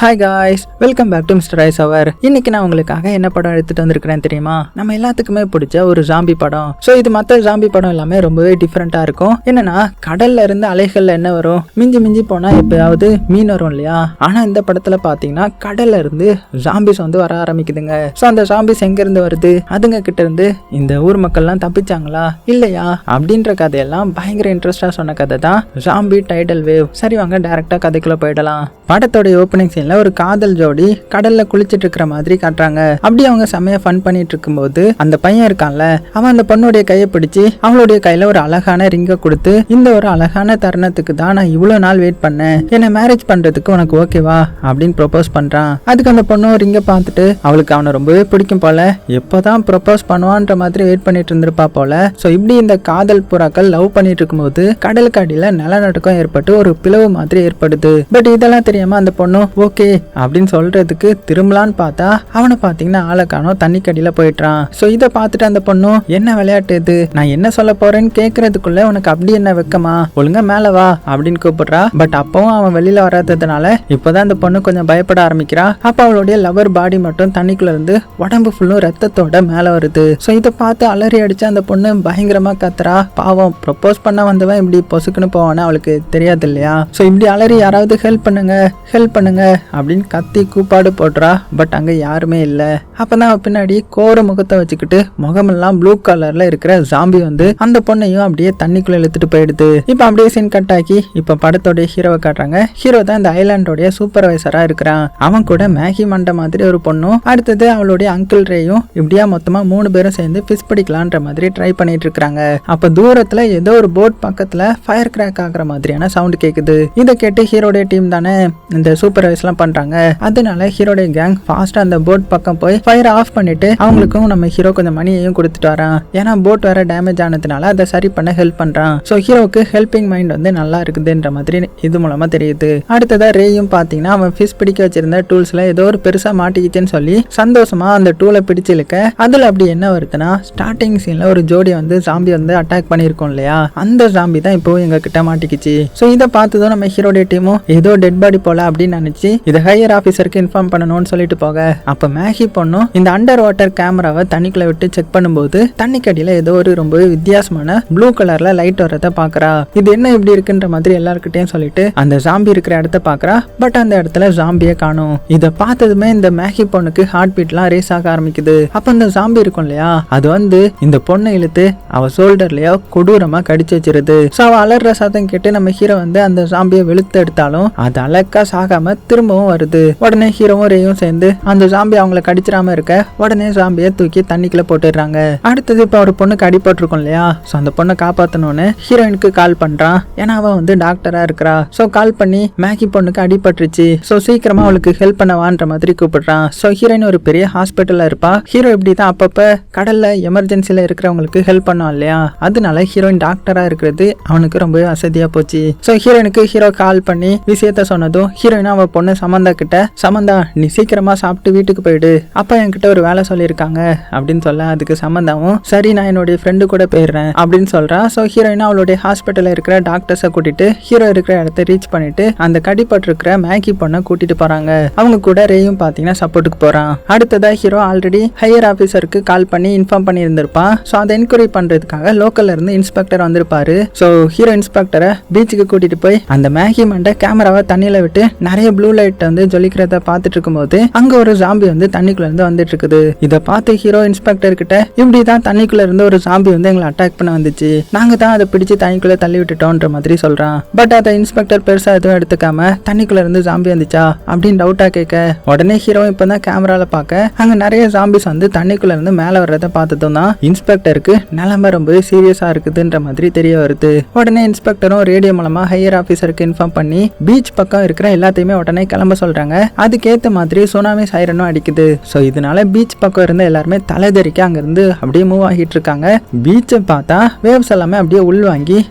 Hi guys, welcome back to Mister Ice Hour. இன்னைக்கு நான் உங்களுக்காக என்ன படம் எடுத்துட்டு வந்திருக்கிறேன் தெரியுமா? நம்ம எல்லாத்துக்குமே பிடிச்ச ஒரு ஜாம்பி படம். ஸோ இது மற்ற ஜாம்பி படம் எல்லாமே ரொம்பவே டிஃப்ரெண்டா இருக்கும். என்னன்னா, கடல்ல இருந்து அலைகள்ல என்ன வரும், மிஞ்சி மிஞ்சி போனா எப்பயாவது மீன் வரும் இல்லையா? ஆனா இந்த படத்துல பாத்தீங்கன்னா கடல்ல இருந்து ஜாம்பிஸ் வந்து வர ஆரம்பிக்குதுங்க. ஸோ அந்த ஜாம்பிஸ் எங்க இருந்து வருது, அதுங்க கிட்ட இருந்து இந்த ஊர் மக்கள்லாம் தப்பிச்சாங்களா இல்லையா அப்படின்ற கதையெல்லாம் பயங்கர இன்ட்ரெஸ்டா சொன்ன கதை தான் ஜாம்பி டைடல் வேவ். சரி வாங்க டைரக்டா கதைக்குள்ள போயிடலாம். படத்தோட ஓப்பனிங் சீன்ல ஒரு காதல் ஜோடி கடல்ல குளிச்சிட்டு இருக்கிற மாதிரி காட்டுறாங்க. அப்படி அவங்க செமையா ஃபன் பண்ணிட்டு இருக்கும்போது அந்த பையன் இருக்கான்ல, அவன் அந்த பொண்ணுடைய கையை பிடிச்சி அவளுடைய கையில ஒரு அழகான ரிங்கை கொடுத்து, இந்த ஒரு அழகான தருணத்துக்கு தான் நான் இவ்வளவு நாள் வெயிட் பண்ணேன், என்ன மேரேஜ் பண்றதுக்கு உனக்கு ஓகேவா அப்படின்னு ப்ரொபோஸ் பண்றான். அதுக்கு அந்த பொண்ணு ரிங்கை பார்த்துட்டு அவளுக்கு அவனை ரொம்பவே பிடிக்கும் போல, எப்போதான் ப்ரொபோஸ் பண்ணுவான்ற மாதிரி வெயிட் பண்ணிட்டு இருந்திருப்பா போல. ஸோ இப்படி இந்த காதல் புறாக்கள் லவ் பண்ணிட்டு இருக்கும்போது கடலுக்கு அடியில நிலநடுக்கம் ஏற்பட்டு ஒரு பிளவு மாதிரி ஏற்படுது. பட் இதெல்லாம் தெரியாம அந்த பொண்ணு ஓகே அப்படின்னு சொல்றதுக்கு திரும்பலான்னு பார்த்தா அவனை பாத்தீங்கன்னா ஆளை காணோம், தண்ணி கடியில போயிட்டான். சோ இதை பார்த்துட்டு அந்த பொண்ணு, என்ன விளையாட்டு இது, நான் என்ன சொல்ல போறேன்னு கேட்கறதுக்குள்ள உனக்கு அப்படி என்ன வெக்கமா, ஒழுங்கா மேல வா அப்படின்னு கூப்பிடுறா. பட் அப்பவும் அவன் வெளியில வராததுனால இப்பதான் அந்த பொண்ணு கொஞ்சம் பயப்பட ஆரம்பிக்கிறா. அப்ப அவளுடைய லவர் பாடி மட்டும் தண்ணிக்குள்ள இருந்து உடம்பு ஃபுல்லும் ரத்தத்தோட மேல வருது. சோ இதை பார்த்து அலறி அடிச்சு அந்த பொண்ணு பயங்கரமா கத்துறா. பாவம், ப்ரொபோஸ் பண்ண வந்தவன் இப்படி பொசுக்குன்னு போவான்னு அவளுக்கு தெரியாது இல்லையா? சோ இப்படி அலறி யாராவது ஹெல்ப் பண்ணுங்க ஹெல்ப் பண்ணுங்க அப்படின்னு கத்தி கூப்பாடு போடுறா. பட் அங்க யாருமே இல்ல. அப்பதான் பின்னாடி கோர முகத்தை வச்சுக்கிட்டு முகமெல்லாம் ப்ளூ கலர்ல இருக்கிற ஜாம்பி வந்து அந்த பொண்ணையும் அப்படியே தண்ணிக்குள்ள இழுத்துட்டு போயிடுது. இப்ப அப்படியே சீன் கட் ஆக்கி இப்ப படத்தோட ஹீரோவை காட்டுறாங்க. ஹீரோ தான் இந்த ஐலாண்டோடைய சூப்பர்வைசரா இருக்கிறான். அவன் கூட மேகி மண்டை மாதிரி ஒரு பொண்ணும், அடுத்தது அவளுடைய அங்கிள் ரேயும் இப்படியா மொத்தமா 3 பேரும் சேர்ந்து ஃபிஷ் பிடிக்கலான்ற மாதிரி ட்ரை பண்ணிட்டு இருக்காங்க. அப்ப தூரத்துல ஏதோ ஒரு போட் பக்கத்துல ஃபயர் கிராக் ஆகுற மாதிரியான சவுண்ட் கேக்குது. இதை கேட்டு ஹீரோடைய டீம் தானே இந்த சூப்பர்வைஸ்லாம் பண்றாங்க. அதனால ஹீரோடைய கேங் ஃபாஸ்டா அந்த போட் பக்கம் போய் ஃபயர் ஆஃப் பண்ணிட்டு அவங்களுக்கும் நம்ம ஹீரோ கொஞ்சம் மணியையும் கொடுத்துட்டு வரான். ஏன்னா போட் வேற டேமேஜ் ஆனதுனால அதை சரி பண்ண ஹெல்ப் பண்றான். சோ ஹீரோக்கு ஹெல்பிங் மைண்ட் வந்து நல்லா இருக்குதுன்ற மாதிரி இது மூலமா தெரியுது. அடுத்ததா ரேயும் பாத்தீங்கன்னா அவன் ஃபிஷ் பிடிக்க வச்சிருந்த டூல்ஸ்ல ஏதோ ஒரு பெருசா மாட்டிக்கிச்சுன்னு சொல்லி சந்தோஷமா அந்த டூலை பிடிச்சு இழுக்க, அதுல அப்படி என்ன வருதுன்னா, ஸ்டார்டிங் சீன்ல ஒரு ஜோடி வந்து ஜாம்பி வந்து அட்டாக் பண்ணிருக்கோம் இல்லையா, அந்த ஜாம்பி தான் இப்போ எங்க கிட்ட மாட்டிக்கிச்சு. சோ இதை பார்த்ததும் நம்ம ஹீரோடைய டீமும் ஏதோ டெட் பாடி போல அப்படின்னு நினைச்சு இதை ஹையர் ஆபீசருக்கு இன்ஃபார்ம் பண்ணணும்னு சொல்லிட்டு போக, அப்ப மேகி பொண்ணும் இந்த அண்டர் வாட்டர் கேமராவை தண்ணிக்குள்ள விட்டு செக் பண்ணும்போது தண்ணிக்கடியில ஏதோ ஒரு ரொம்ப வித்தியாசமான ப்ளூ கலர்ல லைட் வர்றத பாக்குறா. இது என்ன இப்படி இருக்குன்ற மாதிரி எல்லாருக்கிட்டையும் சொல்லிட்டு அந்த ஜாம்பி இருக்கிற இடத்த பாக்குறா. பட் அந்த இடத்துல ஜாம்பியை காணும். இதை பார்த்ததுமே இந்த மேகி பொண்ணுக்கு ஹார்ட் பீட்லாம் ரேஸ் ஆக ஆரம்பிக்குது. அப்ப இந்த ஜாம்பி இருக்கும் இல்லையா, அது வந்து இந்த பொண்ணை இழுத்து அவ ஷோல்டர்லயோ கொடூரமா கடிச்சு வச்சிருது. சோ அவ அலற சத்தம் கேட்டு நம்ம ஹீரோ வந்து அந்த ஜாம்பியை வெளுத்து எடுத்தாலும் அது அலக்கா சாகாம திரும்பவும் வருது. உடனே ஹீரோவும் ரேயும் சேர்ந்து அந்த ஜாம்பி அவங்களை கடிச்சிடாம இருக்க உடனே ஜாம்பியை தூக்கி தண்ணிக்குள்ள போட்டுடுறாங்க. அடுத்தது இப்ப ஒரு பொண்ணுக்கு அடிபட்டிருக்கும் இல்லையா, சோ அந்த பொண்ணை காப்பாத்தணும்னு ஹீரோயினுக்கு கால் பண்றான். ஏன்னா அவ வந்து டாக்டரா இருக்கிறா. சோ கால் பண்ணி மேகி பொண்ணுக்கு அடிபட்டுருச்சு, சோ சீக்கிரமா அவளுக்கு ஹெல்ப் பண்ணவான்ற மாதிரி கூப்பிடுறான். சோ ஹீரோயின் ஒரு பெரிய ஹாஸ்பிட்டல்ல இருப்பா. ஹீரோ இப்படிதான் அப்பப்ப கடல்ல எமர்ஜென்சில இருக்கிறவங்களுக்கு ஹெல்ப் பண்ணுவான் இல்லையா, அதனால ஹீரோயின் டாக்டரா இருக்கிறது அவனுக்கு ரொம்பவே வசதியா போச்சு. சோ ஹீரோயினுக்கு ஹீரோ கால் பண்ணி விஷயத்த சொன்னதும் ஹீரோயினா அவ பொண்ணு சமந்தா கிட்ட, சமந்தா நீ சீக்கிரமா சாப்பிட்டு வீட்டுக்கு போயிடு, அப்பா என்கிட்ட ஒரு வேலை சொல்லியிருக்காங்க அப்படின்னு சொல்ல, அதுக்கு சமந்தாவும் சரி நான் என்னுடைய ஃப்ரெண்டு கூட போயிடுறேன் அப்படின்னு சொல்றா. சோ ஹீரோயினா அவளுடைய ஹாஸ்பிட்டல்ல இருக்கிற டாக்டர்ஸை கூட்டிட்டு ஹீரோ இருக்கிற இடத்த ரீச் பண்ணிட்டு அந்த கடிப்பட்டு இருக்கிற மேகி பொண்ணை கூட்டிட்டு போறாங்க. அவங்க கூட ரேயும் பாத்தீங்கன்னா சப்போர்ட்டுக்கு போறான். அடுத்ததா ஹீரோ ஆல்ரெடி ஹையர் ஆபீசருக்கு கால் பண்ணி இன்ஃபார்ம் பண்ணி இருந்திருப்பான். சோ அதை என்கொயரி பண்றதுக்காக லோக்கல்ல இருந்து இன்ஸ்பெக்டர் வந்திருப்பாரு. சோ ஹீரோ இன்ஸ்பெக்டரை பீச்சுக்கு கூட்டிட்டு போய் அந்த மேகி மண்டை கேமராவை தண்ணியில விட்டு நிறைய ப்ளூ லைட் வந்து ஜொலிக்கிறத பார்த்துட்டு இருக்கும்போது அங்க ஒரு ஜாம்பி வந்து தண்ணிக்குள்ள இருந்து வந்துட்டு இருக்குது. இதை பார்த்து ஹீரோ இன்ஸ்பெக்டர் கிட்ட, இப்படிதான் தண்ணிக்குள்ள இருந்து ஒரு ஜாம்பி வந்து எங்களை அட்டாக் பண்ண வந்துச்சு, நாங்க தான் அதை பிடிச்சு தண்ணிக்குள்ள தள்ளி விட்டுட்டோன்ற மாதிரி சொல்றான். பட் அதை இன்ஸ்பெக்டர் பெருசா எதுவும் எடுத்துக்காம தண்ணிக்குள்ள இருந்து ஜாம்பி வந்துச்சா அப்படின்னு டவுட்டா கேட்க, உடனே ஹீரோ இப்பதான் கேமரால பார்க்க அங்க நிறைய ஜாம்பிஸ் வந்து தண்ணிக்குள்ள இருந்து மேல வர்றத பார்த்ததும் தான் இன்ஸ்பெக்டருக்கு நிலைமை ரொம்ப சீரியஸா இருக்குதுன்ற மாதிரி தெரிய வருது. உடனே இன்ஸ்பெக்டரும் ரேடியோ மூலமா ஹையர் ஆபீசருக்கு இன்ஃபார்ம் பண்ணி பீச் பக்கம் இருக்கிற எல்லாத்தையுமே உடனே கிளம்ப சொல்றாங்க. அதுக்கேத்த மாதிரி சுனாமி சைரனும் அடிக்குது. சோ இதனால பீச் பக்கம் இருந்த எல்லாருமே தலைதெறிக்க அங்க இருந்து அப்படியே மூவ் ஆகிட்டு இருக்காங்க. பீச்சை பார்த்தா வேவ்ஸ் எல்லாமே அப்படியே உள்வாங்கி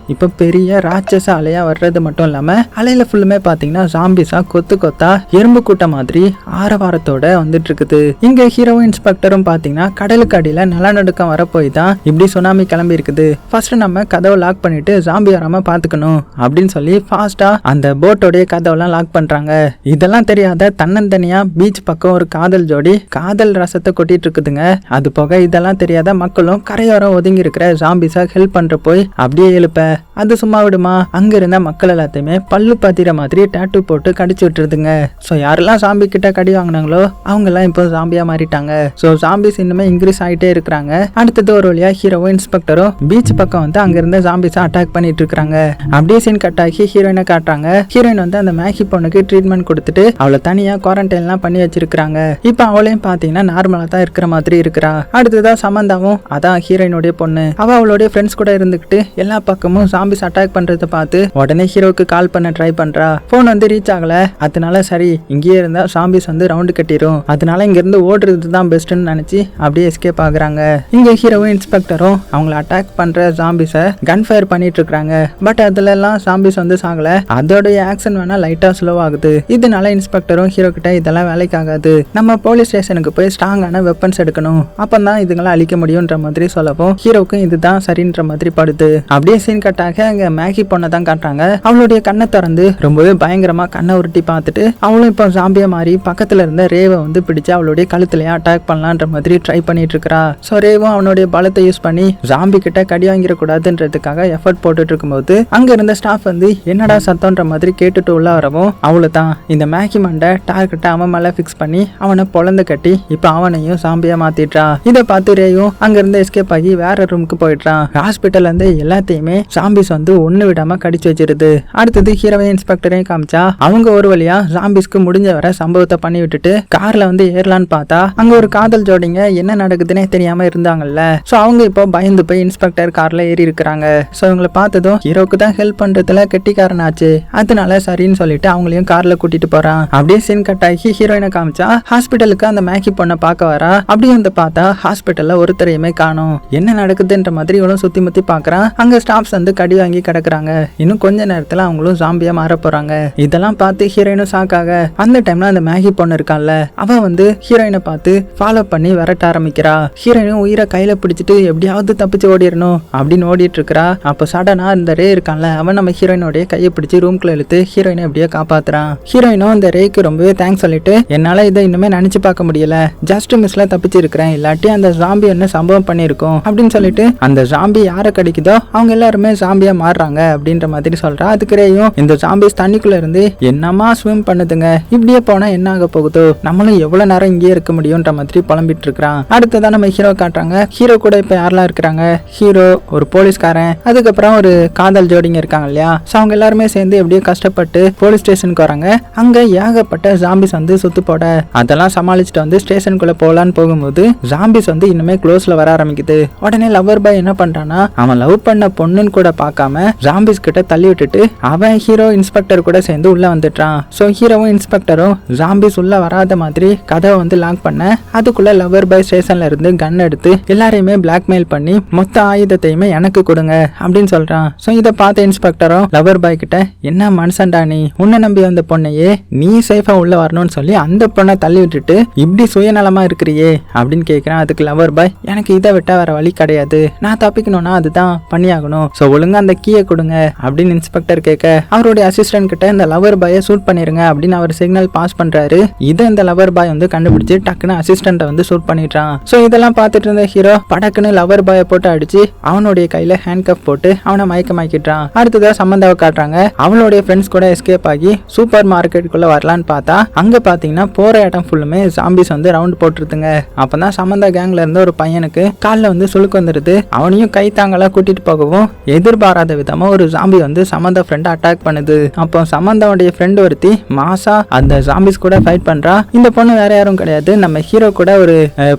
இப்ப பெரிய ராட்சச அலையா வர்றது மட்டும் இல்லாம அலையில ஃபுல்லுமே பாத்தீங்கன்னா ஜாம்பிஸா கொத்து கொத்தா எறும்பு கூட்டம் மாதிரி ஆரவாரத்தோட வந்துட்டு இருக்குது. இங்க ஹீரோவும் இன்ஸ்பெக்டரும் பாத்தீங்கன்னா கடலுக்கு அடியில நிலநடுக்கம் வரப்போய் தான் இப்படி சுனாமி கிளம்பி இருக்குது. ஃபர்ஸ்ட் நம்ம கதவை லாக் பண்ணிட்டு ஜாம்பி வராம பாத்துக்கணும் அப்படின்னு சொல்லி ஃபாஸ்டா அந்த போட்டோடைய கதவெல்லாம் லாக் பண்றாங்க. இதெல்லாம் தெரியாத தன்னந்தனியா பீச் பக்கம் ஒரு காதல் ஜோடி காதல் ரசத்தை கொட்டிட்டு இருக்குதுங்க. அது போக இதெல்லாம் தெரியாத மக்களும் கரையோரம் ஒதுங்கி இருக்கிற ஜாம்பிஸா ஹெல்ப் பண்ற போய் அப்படியே எழுப்ப அது சும்மா விடுமா? அங்க இருந்த மக்கள் எல்லாத்தையுமே பல்லு பாத்திர மாதிரி டேட்டூ போட்டு கடிச்சு விட்டுருதுங்க. ஸோ யாரெல்லாம் ஜாம்பி கிட்ட கடி வாங்கினாங்களோ அவங்க எல்லாம் இப்போ ஜாம்பியா மாறிட்டாங்க. ஸோ ஜாம்பிஸ் இன்னுமே இன்க்ரீஸ் ஆகிட்டே இருக்கிறாங்க. அடுத்தது ஒரு வழியா ஹீரோவும் இன்ஸ்பெக்டரும் பீச் பக்கம் வந்து அங்க இருந்த ஜாம்பிஸா அட்டாக் பண்ணிட்டு இருக்காங்க. அப்படியே சீன் கட் ஆகி ஹீரோயினை காட்டுறாங்க. ஹீரோயின் வந்து அந்த மேகி பொண்ணுக்கு ட்ரீட்மெண்ட் கொடுத்துட்டு அவளை தனியா குவாரண்டைன் எல்லாம் பண்ணி வச்சிருக்காங்க. இப்போ அவளையும் பாத்தீங்கன்னா நார்மலா தான் இருக்கிற மாதிரி இருக்கிறா. அடுத்ததா சமந்தாவும் அதான் ஹீரோயினுடைய பொண்ணு. அவளுடைய ஃப்ரெண்ட்ஸ் கூட இருந்துகிட்டு எல்லா பக்கமும் ஜாம்பிஸ் அட்டாக் பண்றதை பார்த்து உடனே ஹீரோக்கு கால் பண்ண ட்ரை பண்றா. போன் வந்து ரீச் ஆகல. அதனால சரி இங்கேயே இருந்தா ஜாம்பிஸ் வந்து ரவுண்டு கட்டிரும், அதனால இங்க இருந்து ஓடுறது தான் பெஸ்ட்னு நினைச்சு அப்படியே எஸ்கேப் ஆகுறாங்க. இங்க ஹீரோவும் இன்ஸ்பெக்டரும் அவங்கள அட்டாக் பண்ற ஜாம்பிஸை கன் ஃபயர் பண்ணிட்டு இருக்காங்க. பட் அதுல எல்லாம் ஜாம்பிஸ் வந்து சாகல. அதோடைய ஆக்ஷன் வேணா லைட்டா ஸ்லோ ஆகுது. இதனால இன்ஸ்பெக்டரும் ஹீரோ கிட்ட இதெல்லாம் வேலைக்கு ஆகாது, நம்ம போலீஸ் ஸ்டேஷனுக்கு போய் ஸ்ட்ராங்கான வெப்பன்ஸ் எடுக்கணும், அப்பதான் இதுங்களை அழிக்க முடியும்ன்ற மாதிரி சொல்லவும் ஹீரோக்கும் இதுதான் சரின்ற மாதிரி படுது. அப்படியே சீன் கட்டாக அங்க மேகி பொண்ணை தான் காட்டுறாங்க. அவளுடைய கண்ணை திறந்து ரொம்பவே பயங்கரமா கண்ணை உருட்டி பார்த்துட்டு அவளும் இப்போ ஜாம்பியா மாறி பக்கத்துல இருந்த ரேவை வந்து பிடிச்சு அவளுடைய கழுத்துலயே அட்டாக் பண்ணலான்ற மாதிரி ட்ரை பண்ணிட்டு இருக்கா. சோ ரேவும் அவனுடைய பலத்தை யூஸ் பண்ணி ஜாம்பி கிட்ட கடி வாங்கிட கூடாதுன்றதுக்காக எஃபர்ட் போட்டுட்டு இருக்கும்போது அங்க இருந்த ஸ்டாஃப் வந்து என்னடா சத்தம்ன்ற மாதிரி கேட்டுட்டு உள்ள வரவும் அவ்வளவுதான் இந்த மேகி மண்டை டார்கெட்டை அவன் மேல பிக்ஸ் பண்ணி அவனை பொழந்து கட்டி இப்ப அவனையும் ஜாம்பியா மாத்திட்டா. இதை பார்த்து ரேயும் அங்க இருந்து எஸ்கேப் ஆகி வேற ரூமுக்கு போயிட்டான். ஹாஸ்பிட்டல்ல இருந்து எல்லாத்தையுமே ஜாம்பிஸ் வந்து ஒண்ணு விடாம கடிச்சு வச்சிருது. அடுத்தது ஹீரோவை இன்ஸ்பெக்டரையும் காமிச்சா அவங்க ஒரு வழியா ஜாம்பிஸ்க்கு முடிஞ்ச வர சம்பவத்தை பண்ணி விட்டுட்டு கார்ல வந்து ஏறலான்னு பார்த்தா அங்க ஒரு காதல் ஜோடிங்க என்ன நடக்குதுன்னே தெரியாம இருந்தாங்கல்ல. சோ அவங்க இப்போ பயந்து போய் இன்ஸ்பெக்டர் கார்ல ஏறி இருக்கிறாங்க. சோ இவங்களை பார்த்ததும் ஹீரோக்கு தான் ஹெல்ப் பண்றதுல கெட்டிக்காரனாச்சு, அதனால சரின்னு சொல்லிட்டு அவங்களையும் கார்ல கூட்டிட்டு போறான். அப்படியே சீன் கட் ஆகி ஹீரோயினை காமிச்சா ஹாஸ்பிட்டலுக்கு அந்த மேகி பொண்ணை பார்க்க வரா. அப்படியே வந்து பார்த்தா ஹாஸ்பிட்டல்ல ஒருத்தரையுமே காணோம். என்ன நடக்குதுன்ற மாதிரி இவளும் சுத்தி முத்தி பாக்குறான். அங்க ஸ்டாஃப்ஸ் வந்து கடி வாங்கி கிடக்குறாங்க. இன்னும் கொஞ்ச நேரத்துல அவங்களும் ஜாம்பியா மாற போறாங்க. இதெல்லாம் பார்த்து ஹீரோயினும் ஷாக்காக அந்த டைம்ல அந்த மேகி பொண்ணு இருக்கான்ல அவ வந்து ஹீரோயினை பார்த்து ஃபாலோ பண்ணி விரட்ட ஆரம்பிக்கிறா. ஹீரோயினும் உயிரை கையில பிடிச்சிட்டு எப்படியாவது தப்பிச்சு ஓடிடணும் அப்படின்னு ஓடிட்டு இருக்கா. அப்ப சடனா இந்த ரே இருக்கான்ல அவன் நம்ம ஹீரோயினோடைய கையை பிடிச்சி ரூம்குள்ள இழுத்து ஹீரோயினை எப்படியோ காப்பாத்துறான். ஹீரோயினும் இந்த ரேக்கு ரொம்பவே தேங்க்ஸ் சொல்லிட்டு என்னால இதை இன்னுமே நினைச்சு பார்க்க முடியல, ஜஸ்ட் மிஸ்ல தப்பிச்சு இருக்கிறேன், இல்லாட்டி அந்த ஜாம்பி என்ன சம்பவம் பண்ணிருக்கோம் அப்படின்னு சொல்லிட்டு அந்த ஜாம்பி யாரை கடிக்குதோ அவங்க எல்லாருமே ஜாம்பியா மாறுறாங்க அப்படின்ற மாதிரி சொல்றா. அதுக்கு ரேயும் இந்த ஜாம்பிஸ் தண்ணிக்குள்ள இருந்து என்னமா ஸ்விம் பண்ணுதுங்க, இப்படியே போனா என்ன ஆக போகுதோ, நம்மளும் எவ்வளவு நேரம் இங்கே இருக்க முடியும்ன்ற மாதிரி புலம்பிட்டு இருக்கிறான். அடுத்ததான் நம்ம ஹீரோ காட்டுறாங்க. ஹீரோ கூட இப்ப யாரெல்லாம் இருக்கிறாங்க, ஹீரோ ஒரு போலீஸ்காரன், அதுக்கப்புறம் ஒரு காதல் ஜோடிங்க இருக்காங்க இல்லையா. சோ அவங்க எல்லாருமே சேர்ந்து எப்படியோ கஷ்டப்பட்டு போலீஸ் ஸ்டேஷனுக்கு வராங்க. அங்க ஏகப்பட்ட ஜாம்பிஸ் வந்து சுத்து போட அதெல்லாம் சமாளிச்சுட்டு வந்து ஸ்டேஷனுக்குள்ள போலான்னு போகும்போது ஜாம்பிஸ் வந்து இன்னுமே க்ளோஸ்ல வர ஆரம்பிக்குது. உடனே லவர் பாய் என்ன பண்றானா அவன் லவ் பண்ண பொண்ணுன்னு கூட பார்க்காம ஜாம்பிஸ் கிட்ட தள்ளி விட்டுட்டு அவன் ஹீரோ இன்ஸ்பெக்டர் கூட சேர்ந்து உள்ள வந்துட்டான். சோ ஹீரோவும் இன்ஸ்பெக்டரும் ஜாம்பிஸ் உள்ள வராத மாதிரி கதவை வந்து லாக் பண்ண அதுக்குள்ள லவர் பாய் ஸ்டேஷன்ல இருந்து கன் எடுத்து எல்லாரையுமே பிளாக்மெயில் பண்ணி மொத்த ஆயுதத்தையுமே எனக்கு கொடுங்க அப்படின்னு சொல்றான். சோ இதை பார்த்த இன்ஸ்பெக்டரும் லவர் பாய் கிட்ட என்ன மனுஷன்டா நீ, உன்னை நம்பி வந்த பொண்ணையே நீ சேஃபா உள்ள வரணும்னு சொல்லி அந்த பொண்ணை தள்ளி விட்டுட்டு இப்படி சுயநலமா இருக்கிறியே அப்படின்னு கேட்கிறான். அதுக்கு லவர் பாய் எனக்கு இதை விட்டா வேற வழி கிடையாது, நான் தப்பிக்கணும்னா அதுதான் பண்ணியாகணும், சோ ஒழுங்கா அந்த கீயை கொடுங்க அப்படின்னு இன்ஸ்பெக்டர் கேட்க அவருடைய அசிஸ்டன்ட் கிட்ட இந்த லவர் பாயை ஷூட் பண்ணிருங்க அப்படின்னு அவர் சிக்னல் பாஸ் பண்றாரு. இதை இந்த லவர் பாய் வந்து கண்டுபிடிச்சு டக்குன்னு அசிஸ்டன்ட வந்து ஷூட் பண்ணிட்டான். சோ இதெல்லாம் பார்த்துட்டு இருந்த ஹீரோ படக்குன்னு லவர் பாயை போட்டு அடிச்சு அவனுடைய கையில ஹேண்ட் கப் போட்டு அவனை மயக்கமாக்கிட்டான். அடுத்ததா சம்பந்தாவை காட்டுறாங்க. அவளுடைய ஃப்ரெண்ட்ஸ் கூட எஸ்கேப் ஆகி சூப்பர் மார்க்கெட்டுக்குள்ள வரலான்னு பார்த்தா அங்க பாத்தீங்கன்னா போற இடம் ஃபுல்லுமே ஜாம்பிஸ் வந்து ரவுண்ட் போட்டுருதுங்க. அப்பதான் சம்பந்தா கேங்ல இருந்த ஒரு பையனுக்கு காலில் வந்து சுளுக்கு வந்துருது. அவனையும் கை தாங்களா கூட்டிட்டு போகவும் எதிர்பாராத விதமா ஒரு ஜாம்பி வந்து சமந்தா ஃப்ரெண்ட் அட்டாக் பண்ணுது. அப்போ சமந்தாவுடைய ஃப்ரெண்ட் ஒருத்தி மாசா அந்த ஜாம்பிஸ் கூட ஃபைட் பண்றா. இந்த பொண்ணு வேற யாரும் கிடையாது, நம்ம ஹீரோ கூட ஒரு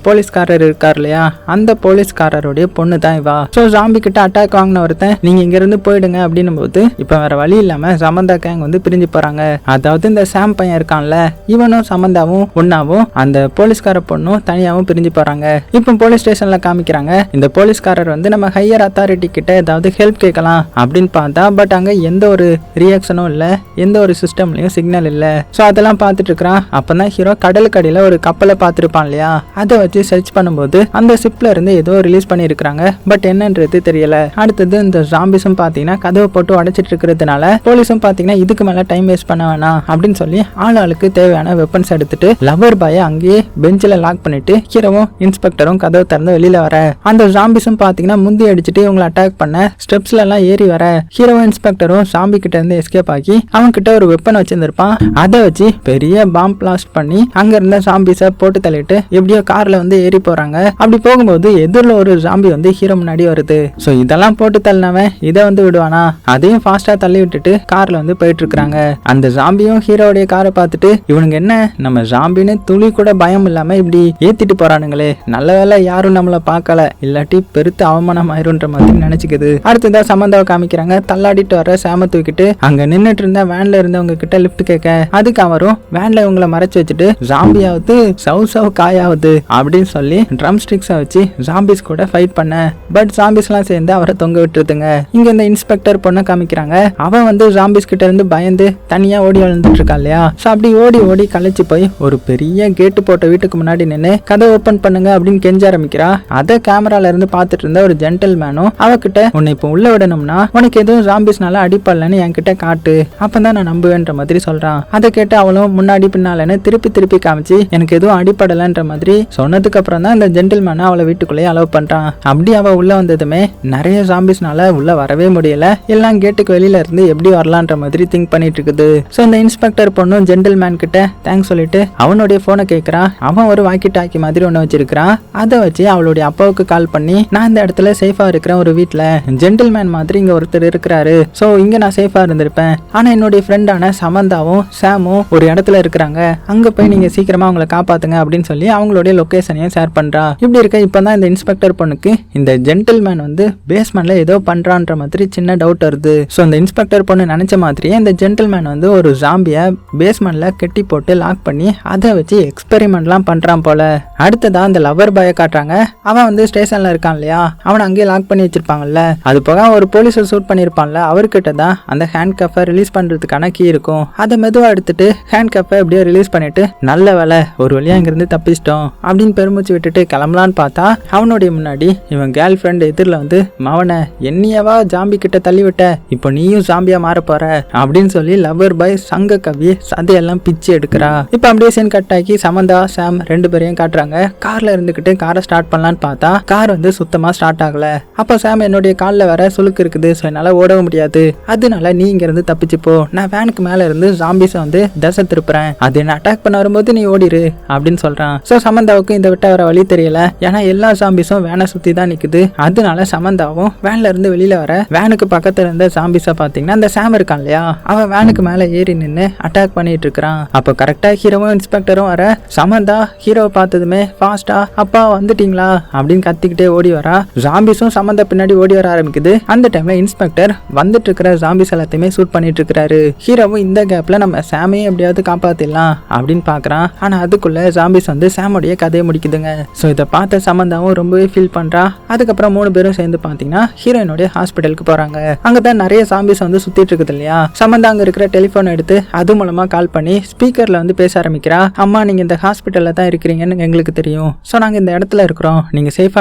போலீஸ்காரர் இருக்கார் இல்லையா, அந்த போலீஸ்காரருடைய பொண்ணு தான் இவா. சோ ஜாம்பி கிட்ட அட்டாக் வாங்கின ஒருத்தன் நீங்க இங்க இருந்து போயிடுங்க அப்படின்னும் போது இப்ப வேற வழி இல்லாம சமந்தா கேங் வந்து பிரிஞ்சு போறாங்க. அதாவது இந்த சாம் பையன் இருக்கான்ல இவனும் சமந்தாவும் ஒன்னாவும் அந்த போலீஸ்கார பொண்ணும் தனியாவும் பிரிஞ்சு போறாங்க. இப்போ போலீஸ் ஸ்டேஷன்ல காமிக்கிறாங்க. இந்த போலீஸ்காரர் வந்து நம்ம ஹையர் அத்தாரிட்டி கிட்ட ஏதாவது ஹெல்ப் கேட்கலாம் அப்படின்னு பார்த்தா பட் அங்க எந்த ஒரு ரியாக்ஷனும் இல்ல, எந்த ஒரு சிஸ்டம்லயும் சிக்னல் இல்ல. சோ அதெல்லாம் பார்த்துட்டு இருக்கிறான். அப்பதான் ஹீரோ கடலுக்கு அடியில ஒரு கப்பலை பார்த்திருப்பான் இல்லையா, அதை வச்சு சர்ச் பண்ணும்போது அந்த ஷிப்ல இருந்து ஏதோ ரிலீஸ் பண்ணிருக்காங்க. பட் என்னன்றது தெரியல. அடுத்தது இந்த ஜாம்பிஸும் பாத்தீங்கன்னா கதவை போட்டு உடைச்சிட்டு இருக்கிறதுனால போலீஸும் பாத்தீங்கன்னா இதுக்கு மேல டைம் வேஸ்ட் பண்ண வேணாம் அப்படின்னு அப்படின்னு சொல்லி ஆளுக்கு தேவையான வெப்பன்ஸ் எடுத்துட்டு லவர் பாயை அங்கேயே பெஞ்சில லாக் பண்ணிட்டு ஹீரோவும் இன்ஸ்பெக்டரும் கதவை திறந்து வெளியில வர அந்த ஜாம்பிஸும் பாத்தீங்கன்னா முந்தி அடிச்சுட்டு இவங்களை அட்டாக் பண்ண ஸ்டெப்ஸ்ல எல்லாம் ஏறி வர ஹீரோவும் இன்ஸ்பெக்டரும் ஜாம்பி கிட்ட இருந்து எஸ்கேப் ஆகி அவன் கிட்ட ஒரு வெப்பன் வச்சிருந்திருப்பான். அதை வச்சு பெரிய பாம் பிளாஸ்ட் பண்ணி அங்க இருந்த ஜாம்பிஸ போட்டு தள்ளிட்டு எப்படியோ கார்ல வந்து ஏறி போறாங்க. அப்படி போகும்போது எதிரில் ஒரு ஜாம்பி வந்து ஹீரோ முன்னாடி வருது. சோ இதெல்லாம் போட்டு தள்ளினவன் இதை வந்து விடுவானா, அதையும் ஃபாஸ்டா தள்ளி விட்டுட்டு கார்ல வந்து போயிட்டு இருக்காங்க. அந்த ஜாம்பியும் ஹீரோடைய காரை பார்த்துட்டு இவனுங்க என்ன நம்ம ஜாம்பின்னு துளி கூட பயம் இல்லாம இப்படி ஏத்திட்டு போறானுங்களே, நல்ல வேலை யாரும் நம்மள பார்க்கல, இல்லாட்டி பெருத்து அவமானம் ஆயிருன்ற மாதிரி நினைச்சுக்குது. அடுத்ததா சமந்தாவை காமிக்கிறாங்க. தள்ளாடிட்டு வர சாம தூக்கிட்டு அங்க நின்னுட்டு இருந்த வேன்ல இருந்தவங்க கிட்ட லிப்ட் கேட்க அதுக்கு அவரும் வேன்ல இவங்களை மறைச்சு வச்சுட்டு ஜாம்பியாவது சவ் காயாவது அப்படின்னு சொல்லி ட்ரம் ஸ்டிக்ஸை வச்சு ஜாம்பிஸ் கூட ஃபைட் பண்ண. பட் ஜாம்பிஸ் எல்லாம் சேர்ந்து அவரை தொங்க விட்டுருதுங்க. இங்க இந்த இன்ஸ்பெக்டர் பொண்ணை காமிக்கிறாங்க. அவன் வந்து ஜாம்பிஸ் கிட்ட இருந்து பயந்து தனியா ஓடி வளர்ந்துட்டு இருக்கா இல்லையா. சோ அப்படி ஓடி கழிச்சு போய் ஒரு பெரிய கேட்டு போட்ட வீட்டுக்கு முன்னாடி நின்று கதை ஓபன் பண்ணுங்க அப்படின்னு கெஞ்ச ஆரம்பிக்கிறா. அதை கேமரால இருந்து பாத்துட்டு இருந்த ஒரு ஜென்டில்மேனும் அவகிட்ட உன்னை இப்போ உள்ள விடணும்னா உனக்கு எதுவும் ஜாம்பிஸ்னால அடிப்படலன்னு என்கிட்ட காட்டு, அப்பதான் நான் நம்புவேன்ற மாதிரி சொல்றான். அதை கேட்டு அவளும் முன்னாடி பின்னாலன்னு திருப்பி காமிச்சு எனக்கு எதுவும் அடிப்படலன்ற மாதிரி சொன்னதுக்கு அப்புறம் தான் இந்த ஜென்டில்மேனை அவளை வீட்டுக்குள்ளேயே அலோவ் பண்றான். அப்படி அவ உள்ள வந்ததுமே நிறைய ஜாம்பிஸ்னால உள்ள வரவே முடியல. எல்லாம் கேட்டுக்கு வெளியில இருந்து எப்படி வரலான்ற மாதிரி திங்க் பண்ணிட்டு இருக்குது. சோ இந்த இன்ஸ்பெக்டர் பொண்ணும் ஜென்டில்மேன் கிட்ட தேங்க்ஸ் சொல்லிட்டு அவனுடைய போனை கேட்கறான். அவன் ஒரு வாக்கி டாக்கி மாதிரி ஒண்ணு வச்சிருக்கான். அதை வச்சு அவளுடைய அப்பாவுக்கு கால் பண்ணி நான் இந்த இடத்துல சேஃபா இருக்கிறேன், ஒரு வீட்டுல ஜென்டில்மேன் மாதிரி இங்க ஒருத்தர் இருக்கிறாரு, சோ இங்க நான் சேஃபா இருந்திருப்பேன், ஆனா என்னுடைய ஃப்ரெண்டான சமந்தாவும் சாமும் ஒரு இடத்துல இருக்கிறாங்க, அங்க போய் நீங்க சீக்கிரமா அவங்களை காப்பாத்துங்க அப்படின்னு சொல்லி அவங்களுடைய லொகேஷனையும் ஷேர் பண்றா. இப்படி இருக்க இப்பதான் இந்த இன்ஸ்பெக்டர் பொண்ணுக்கு இந்த ஜென்டில்மேன் வந்து பேஸ்மெண்ட்ல ஏதோ பண்றான்ற மாதிரி சின்ன டவுட் வருது. சோ இந்த இன்ஸ்பெக்டர் பொண்ணு நினைச்ச மாதிரியே இந்த ஜென்டில்மேன் வந்து ஒரு ஜாம்பிய பேஸ்மெண்ட்ல கெட்டி போட்டு லாக் பண்ணி அதை வச்சு எக்ஸ்பெரிமெண்ட்லாம் பண்றான் போல. அடுத்ததா அந்த லவர் பாயை காட்டுறாங்க. அவன் வந்து ஸ்டேஷன்ல இருக்கான் இல்லையா, அவனை அங்கேயே லாக் பண்ணி வச்சிருப்பாங்கல்ல. அது போக ஒரு போலீஸை சூட் பண்ணிருப்பான்ல, அவர்கிட்ட தான் அந்த ஹேண்ட் கஃபை ரிலீஸ் பண்றதுக்கான கீ இருக்கும். அதை மெதுவா எடுத்துட்டு ஹேண்ட் கஃபை எப்படியோ ரிலீஸ் பண்ணிட்டு நல்ல வேலை ஒரு வழியா இங்கிருந்து தப்பிச்சிட்டோம் அப்படின்னு பெருமூச்சு விட்டுட்டு கிளம்பலான்னு பார்த்தா அவனுடைய முன்னாடி இவன் கேர்ள் ஃப்ரெண்ட் எதிரில் வந்து மவனை என்னையவா ஜாம்பி கிட்ட தள்ளி விட்ட, இப்போ நீயும் ஜாம்பியா மாற போற அப்படின்னு சொல்லி லவர் பாய் சங்க கவி சதையெல்லாம் பிச்சு எடுக்கிறா. இப்ப அப்படியே சீன் கட் ஆக்கி சமந்தா சாம் ரெண்டு பேரையும் காட்டுறாங்க. கார்ல இருந்துகிட்டு காரை ஸ்டார்ட் பண்ணலான்னு பார்த்தா கார் வந்து சுத்தமா ஸ்டார்ட் ஆகல. அப்ப சாம் என்னுடைய கால்ல வேற சுளுக்கு இருக்குது, ஸோ என்னால ஓடவும் முடியாது, அதனால நீ இங்க இருந்து தப்பிச்சு போ, நான் வேனுக்கு மேல இருந்து ஜாம்பிஸை வந்து தசை திருப்புறேன், அது என்ன அட்டாக் பண்ண வரும்போது நீ ஓடிரு அப்படின்னு சொல்றான். சோ சமந்தாவுக்கு இந்த விட்ட வர வழி தெரியல, ஏன்னா எல்லா ஜாம்பிஸும் வேனை சுத்தி தான் நிக்குது. அதனால சமந்தாவும் வேன்ல இருந்து வெளியில வர வேனுக்கு பக்கத்துல இருந்த ஜாம்பிஸை பாத்தீங்கன்னா அந்த சாம் இருக்கான் இல்லையா, அவன் வேனுக்கு மேல ஏறி நின்று அட்டாக் பண்ணிட்டு இருக்கிறான். அப்போ கரெக்டா ஹீரோவும் இன்ஸ்பெக்டரும் வர சமந்தா ஹீரோவை பார்த்ததுமே ஃபாஸ்டா அப்பா வந்துட்டீங்களா அப்படின்னு கத்திக்கிட்டே ஓடி வரா. ஜாம்பிஸும் சமந்தா பின்னாடி ஓடி வர ஆரம்பிக்குது. அந்த டைம்ல இன்ஸ்பெக்டர் வந்துட்டு இருக்கிற ஜாம்பிஸ் எல்லாத்தையுமே ஷூட் பண்ணிட்டு இருக்காரு. ஹீரோவும் இந்த கேப்ல நம்ம சாமையும் எப்படியாவது காப்பாத்திடலாம் அப்படின்னு பாக்குறான். ஆனா அதுக்குள்ள ஜாம்பிஸ் வந்து சாமுடைய கதையை முடிக்குதுங்க. சோ இதை பார்த்த சமந்தாவும் ரொம்பவே ஃபீல் பண்றா. அதுக்கப்புறம் 3 பேரும் சேர்ந்து பாத்தீங்கன்னா ஹீரோயினுடைய ஹாஸ்பிட்டலுக்கு போறாங்க. அங்கதான் நிறைய ஜாம்பிஸ் வந்து சுத்திட்டு இருக்குது இல்லையா. சமந்தா அங்க இருக்கிற டெலிபோன் எடுத்து அது மூலமா கால் பண்ணி ஸ்பீக்கர்ல வந்து பேச ஆரம்பிக்கிறா. அம்மா நீங்க இந்த ஹாஸ்பிட்டல்ல தான் இருக்கிறீங்கன்னு எங்களுக்கு தெரியும், சோ நாங்க இந்த இடத்துல இருக்கிறோம், நீங்க சேஃபா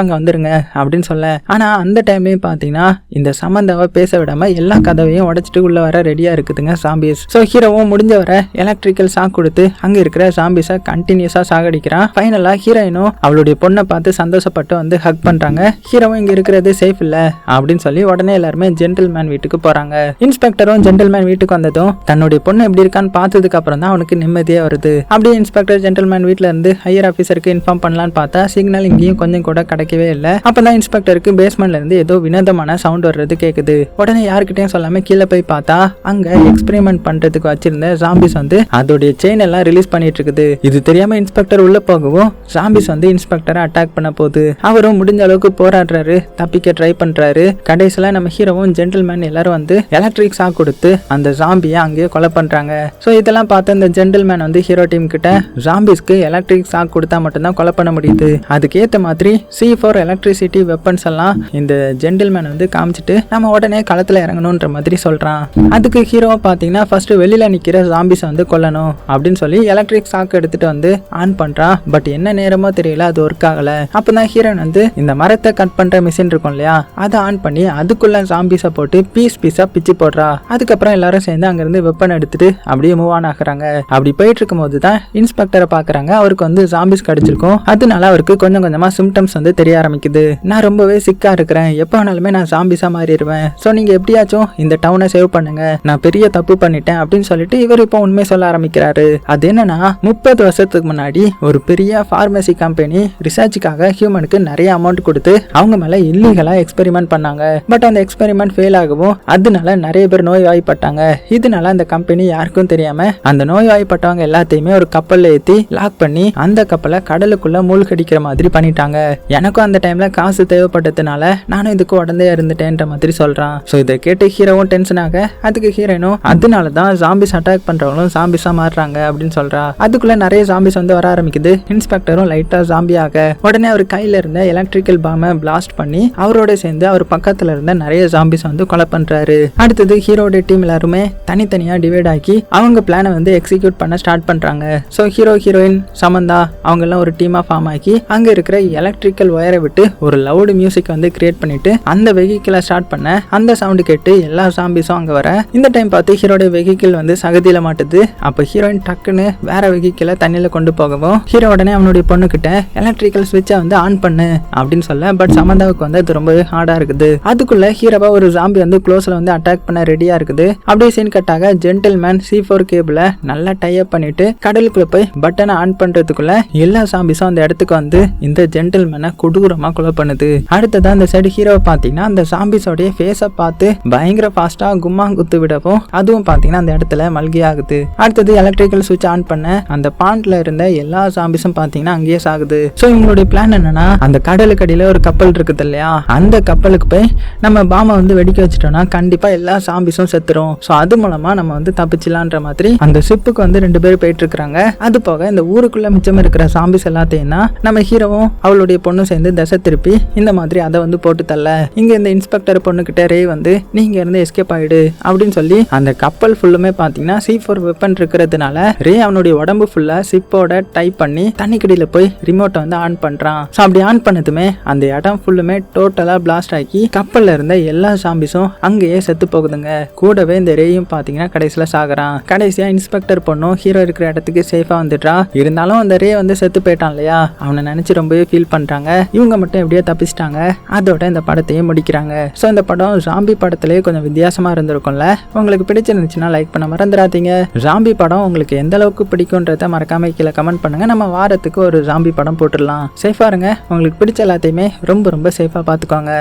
அங்க வந்துருங்க அப்படின்னு சொல்ல. ஆனா அந்த டைம்லயும் பாத்தீங்கன்னா இந்த சமந்தாவை பேச விடாம எல்லா கதவையும் உடைச்சிட்டு உள்ள வர ரெடியா இருக்குதுங்க ஜாம்பிஸ். சோ ஹீரோவும் முடிஞ்ச வர எலக்ட்ரிக்கல் ஷாக் கொடுத்து அங்க இருக்கிற ஜாம்பிஸை கண்டினியூஸா சாகடிக்கிறான். ஃபைனலா ஹீரோயினும் அவளுடைய பொண்ணை பார்த்து சந்தோஷப்பட்டு வந்து ஹக் பண்றாங்க. ஹீரோவும் இங்க இருக்கிறது சேஃப் இல்ல அப்படின்னு சொல்லி உடனே எல்லாருமே ஜென்டில்மேன் வீட்டுக்கு போறாங்க. இன்ஸ்பெக்டரும் ஜென்டில்மேன் வீட்டுக்கு வந்ததும் தன்னுடைய பொண்ணு எப்படி இருக்கான்னு பார்த்ததுக்கு அப்புறம் தான் அவனுக்கு நிம்மதியே வருது. அப்படியே இன்ஸ்பெக்டர் ஜென்டில்மேன் வீட்டுல இருந்து ஹையர் ஆபீசருக்கு இன்ஃபார்ம் பண்ணலான்னு பார்த்தா சிக்னல் இங்கேயும் கொஞ்சம் கூட கிடைக்கவே இல்லை. அப்பதான் இன்ஸ்பெக்டருக்கு பேஸ்மெண்ட்ல இருந்து ஏதோ வினோதமான சவுண்ட் வர்றது கேக்குது. உடனே யாருக்கிட்டையும் சொல்லாம கீழே போய் பார்த்தா அங்க எக்ஸ்பெரிமெண்ட் பண்றதுக்கு வச்சிருந்த ஜாம்பிஸ் வந்து அதோடைய செயின் எல்லாம் ரிலீஸ் பண்ணிட்டு இருக்குது. இது தெரியாம இன்ஸ்பெக்டர் உள்ள போகவும் ஜாம்பிஸ் வந்து இன்ஸ்பெக்டரை அட்டாக் பண்ண போகுது. அவரும் முடிஞ்ச அளவுக்கு போராடுறாரு, தப்பிக்க ட்ரை பண்றாரு. கடைசியில நம்ம ஹீரோவும் ஜென்டில்மேன் எல்லாரும் வந்து எலக்ட்ரிக் ஷாக் கொடுத்து அந்த ஜாம்பியை அங்கேயே கொலை பண்றாங்க. சோ இதெல்லாம் பார்த்து இந்த ஜென்டில்மேன் வந்து ஹீரோ டீம் கிட்ட ஜாம்பிஸ்க்கு எலக்ட்ரிக் ஷாக் கொடுத்தா மட்டும் மட்டும்தான் கொலை பண்ண முடியுது. அதுக்கேற்ற மாதிரி C4 எலக்ட்ரிசிட்டி வெப்பன்ஸ் எல்லாம் இந்த ஜென்டில்மேன் வந்து காமிச்சிட்டு நம்ம உடனே களத்துல இறங்கணும்ன்ற மாதிரி சொல்றான். அதுக்கு ஹீரோ பாத்தீங்கன்னா ஃபர்ஸ்ட் வெளியில நிக்கிற ஜாம்பிஸ் வந்து கொல்லணும் அப்படின்னு சொல்லி எலக்ட்ரிக் ஷாக் எடுத்துட்டு வந்து ஆன் பண்றான். பட் என்ன நேரமோ தெரியல, அது ஒர்க் ஆகல. அப்பதான் ஹீரோன் வந்து இந்த மரத்தை கட் பண்ற மிஷின் இருக்கும் இல்லையா, அதை ஆன் பண்ணி அதுக்குள்ள ஜாம்பிஸை போட்டு பீஸா பிச்சு போடுறா. அதுக்கப்புறம் எல்லாரும் சேர்ந்து அங்கிருந்து வெப்பன் எடுத்துட்டு அப்படியே மூவ் ஆன் ஆகுறாங்க. அப்படி போயிட்டு இருக்கும் போது தான் இன்ஸ்பெக்டரை பாக்குறாங்க. அவருக்கு வந்து ஜாம்பிஸ் கடிச்சிருக்கும். அதனால அவருக்கு கொஞ்சம் கொஞ்சமா சிம்டம்ஸ் வந்து தெரிய ஆரம்பிக்குது. நான் ரொம்பவே சிக்கா இருக்கிறேன், எப்ப வேணாலுமே நான் ஜாம்பிஸா மாறிடுவேன். சோ நீங்க எப்படியாச்சும் இந்த டவுனை சேவ் பண்ணுங்க, நான் பெரிய தப்பு பண்ணிட்டேன் அப்படின்னு சொல்லிட்டு இவர் இப்போ உண்மை சொல்ல ஆரம்பிக்கிறாரு. அது என்னன்னா 30 வருஷத்துக்கு முன்னாடி ஒரு பெரிய பார்மசி கம்பெனி ரிசர்ச்சுக்காக ஹியூமனுக்கு நிறைய அமௌண்ட் கொடுத்து அவங்க மேல இல்லீகலா எக்ஸ்பெரிமெண்ட் பண்ணாங்க. பட் அந்த எக்ஸ்பெரிமெண்ட் ஃபெயில் ஆகவும் அதனால நிறைய பேர் நோய்வாய்ப்பட்டாங்க. இதனால அந்த கம்பெனி யாருக்கும் தெரியாம அந்த நோய்வாய்ப்பட்டவங்க எல்லாத்தையுமே ஒரு கப்பல்ல ஏத்தி லாக் பண்ணி அந்த கப்பலை கடலுக்குள்ள மூழ்கடிக்கிற மாதிரி பண்ணிட்டாங்க. எனக்கும் அந்த டைம்ல காசு தேவைப்பட்டதுனால நானும் இதுக்கு உடனே இருந்துட்டேன்ற மாதிரி சொல்றான். சோ இதை கேட்டு ஹீரோவும் டென்ஷன் ஆக அதுக்கு ஹீரோனும் அதனாலதான் ஜாம்பிஸ் அட்டாக் பண்றவங்களும் ஜாம்பிஸா மாறுறாங்க அப்படின்னு சொல்றா. அதுக்குள்ள நிறைய ஜாம்பிஸ் வந்து வர ஆரம்பிக்குது. இன்ஸ்பெக்டரும் லைட்டா ஜாம்பி ஆக உடனே அவர் கையில இருந்த எலக்ட்ரிக்கல் பாம்பை பிளாஸ்ட் பண்ணி அவரோட சேர்ந்து அவர் பக்கத்துல இருந்த நிறைய ஜாம்பிஸ் வந்து கொலை பண்றாரு. அடுத்தது ஹீரோட டீம் எல்லாருமே தனித்தனியா டிவைட் ஆக்கி அவங்க பிளானை வந்து எக்ஸிக்யூட் பண்ண ஸ்டார்ட் பண்றாங்க. சோ ஹீரோ, ஹீரோயின், சமந்தா அவங்க எல்லாம் ஒரு டீமா ஃபார்ம் ஆக்கி அங்க இருக்கிற எலக்ட்ரிக்கல் ஒயரை விட்டு ஒரு லவுட் மியூசிக் வந்து கிரியேட் பண்ணிட்டு அந்த வெஹிக்கிளை ஸ்டார்ட் பண்ண அந்த சவுண்ட் கேட்டு எல்லா ஜாம்பிஸும் அங்க வர இந்த டைம் பார்த்து ஹீரோட வெஹிக்கிள் வந்து சகதியில மாட்டுது. அப்ப ஹீரோயின் டக்குன்னு வேற வெஹிக்கிளை தண்ணியில கொண்டு போகவும் ஹீரோ உடனே அவனுடைய பொண்ணு கிட்ட எலக்ட்ரிக்கல் ஸ்விட்சை வந்து ஆன் பண்ணு அப்படின்னு சொல்ல. பட் சமந்தாவுக்கு வந்து அது ரொம்பவே ஹார்டா இருக்குது. அதுக்குள்ள ஹீரோவா ஒரு ஜாம்பி வந்து க்ளோஸ்ல வந்து அட்டாக் பண்ண ரெடியா இருக்குது. அப்படியே சீன் கட்டாக ஜென்டில்மேன் C4 கேபிள நல்லா டை அப் பண்ணிட்டு கடலுக்குள்ள போய் பட்டனை ஆன் பண்றதுக்குள்ள எல்லா ஜாம்பிஸும் அந்த இடத்துக்கு வந்து இந்த ஜென்டில்மேனை கொடூரமா கொலை பண்ணுது. அடுத்ததான் அந்த சைடு ஹீரோவை பாத்தீங்கன்னா அந்த ஜாம்பிஸோடைய ஃபேஸை பார்த்து பயங்கர ஃபாஸ்டா கும்மா குத்து விடவும் அதுவும் பாத்தீங்கன்னா அந்த இடத்துல மல்கி ஆகுது. அடுத்தது எலக்ட்ரிக்கல் சுவிட்ச் ஆன் பண்ண அந்த பாண்ட்ல இருந்த எல்லா ஜாம்பிஸும் பாத்தீங்கன்னா அங்கேயே சாகுது. சோ இவங்களுடைய பிளான் என்னன்னா அந்த கடலுக்கு அடியில ஒரு கப்பல் இருக்குது இல்லையா, அந்த கப்பலுக்கு போய் நம்ம பாம்பை வந்து வெடிக்க வச்சுட்டோம்னா கண்டிப்பா எல்லா ஜாம்பிஸும் செத்துரும். சோ அது மூலமா நம்ம வந்து தப்பிச்சலான்ற மாதிரி அந்த ஷிப்புக்கு வந்து 2 பேர் போயிட்டு இருக்காங்க. அது போக இந்த ஊருக்குள்ள மிச்சம் இருக்கிற ஜாம்பிஸ் எல்லாத்தையும் தான் நம்ம ஹீரோவும் அவளுடைய பொண்ணும் சேர்ந்து தசை திருப்பி இந்த மாதிரி அதை வந்து போட்டு தள்ள. இங்க இந்த இன்ஸ்பெக்டர் பொண்ணு கிட்ட ரே வந்து நீங்க இருந்து எஸ்கேப் ஆயிடு அப்படின்னு சொல்லி அந்த கப்பல் ஃபுல்லுமே பாத்தீங்கன்னா C4 வெப்பன் இருக்கிறதுனால ரே அவனுடைய உடம்பு ஃபுல்லா ஷிப்போட டைப் பண்ணி தண்ணிக்கடியில போய் ரிமோட்டை வந்து ஆன் பண்றான். சோ அப்படி ஆன் பண்ணதுமே அந்த இடம் ஃபுல்லுமே டோட்டலா பிளாஸ்ட் ஆகி கப்பல்ல இருந்த எல்லா ஜாம்பிஸும் அங்கேயே செத்து போகுதுங்க. கூடவே இந்த ரேயும் பாத்தீங்கன்னா கடைசியில சாகுறான். கடைசியா இன்ஸ்பெக்டர் பொண்ணும் ஹீரோ இருக்கிற இடத்துக்கு சேஃபா வந்துட்டா. இருந்தாலும் அந்த ரே வந்து செத்து போயிட்டான் இல்லையா, அவனை நினைச்சு ரொம்பவே ஃபீல் பண்றாங்க. இவங்க மட்டும் எப்படியோ தப்பிச்சிட்டாங்க. அதோட இந்த படத்தையே முடிக்கிறாங்க. சோ இந்த படம் ஜாம்பி படத்திலேயே கொஞ்சம் வித்தியாசமா இருந்திருக்கும்ல. உங்களுக்கு பிடிச்சிருந்துச்சுன்னா லைக் பண்ண மறந்துடாதீங்க. ஜாம்பி படம் உங்களுக்கு எந்த அளவுக்கு பிடிக்கும்ன்றத மறக்காம கீழே கமெண்ட் பண்ணுங்க. நம்ம வாரத்துக்கு ஒரு ஜாம்பி படம் போட்டுடலாம். சேஃபா இருங்க. உங்களுக்கு பிடிச்ச எல்லாத்தையுமே ரொம்ப ரொம்ப சேஃபா பாத்துக்கோங்க.